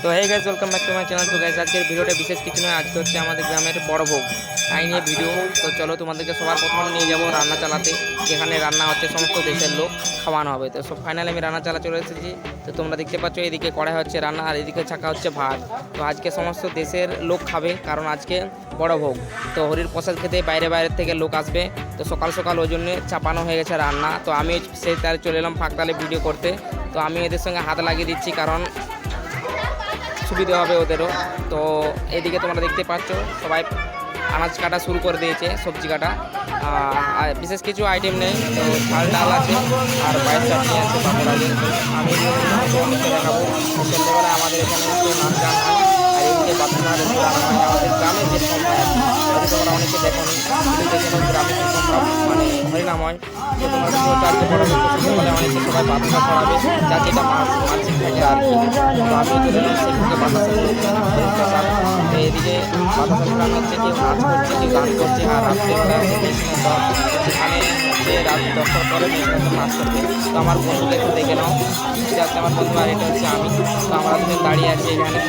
তো hey guys, welcome back to my channel. তো guys, আজকের ভিডিওটা বিশেষ কিছু নয়, আজকে হচ্ছে আমাদের গ্রামের বড় ভোগ তাই নিয়ে ভিডিও। তো চলো তোমাদেরকে সবার প্রথমে নিয়ে যাবো রান্না চালাতে, যেখানে রান্না হচ্ছে সমস্ত দেশের লোক খাওয়ানো হবে। তো সব ফাইনালি আমি রান্না চালা চলে এসেছি। তো তোমরা দেখতে পাচ্ছ এদিকে কড়াই হচ্ছে রান্না, আর এদিকে ছাকা হচ্ছে ভাত। তো আজকে সমস্ত দেশের লোক খাবে, কারণ আজকে বড় ভোগ। তো হরির প্রসাদ খেতে বাইরে বাইরের থেকে লোক আসবে। তো সকাল সকাল ওই জন্যে চাপানো হয়ে গেছে রান্না। তো আমি সেই তার চলে এলাম ফাঁকতালে ভিডিও করতে। তো আমি এদের সঙ্গে হাত লাগিয়ে দিচ্ছি, কারণ সুবিধা হবে ওদেরও। তো এদিকে তোমরা দেখতে পাচ্ছ সবাই আনাজ কাটা শুরু করে দিয়েছে, সবজি কাটা। আর বিশেষ কিছু আইটেম নেই, তো ঝাল ডাল আছে আর বাইরের চাটনি আছে, পাপড় আছে। আমি অনেককে দেখাবো। সন্ধ্যেবেলায় আমাদের এখানে নাচ গান হয়, আর এইদিকে বাচ্চারা গান হয় আমাদের গ্রামে যেরকম হয় আর কি। হয়তো তোমরা অনেকে দেখো নি, কিন্তু দেখে গ্রামে যেরকম মানে হরিনাম হয়। তো তোমরা দেখতে হচ্ছে আজকে বড় সন্ধ্যেবেলায় অনেকে সবাই বাতাসা ছড়াবে, যার যেটা মানসিক থাকে আর কি। তো আমি চলে এলাম সেখানে বাতাসা প্রসাদ। তো এদিকে বাতাসা ছড়ানো হচ্ছে, কেউ নাচ করছে, কেউ গান করছে। আর রাত্রেবেলা সেখানে যে রাত 10টার পরে নাচ করবে। তো আমার বন্ধুকে একটু দেখে নাও, এটা হচ্ছে আমার বন্ধু আর এটা হচ্ছে আমি। তো আমরা দুজন দাঁড়িয়ে আছি এখানে।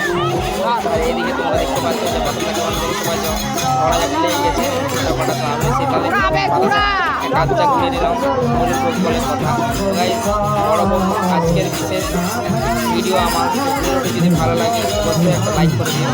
আর এদিকে তোমরা দেখতে পাচ্ছ যে বাতাসা কেমন করে সবাই ছড়া লেগে গেছে ব্যাপারটা। তো আমি সেটাতে কাজটা ঘুরে নিলাম, বলে ভোগ বলে কথা। গাইস, বড় ভোগ আজকের বিশেষ ভিডিও আমার। ভিডিওটি যদি ভালো লাগে অবশ্যই একটা লাইক করে দিও।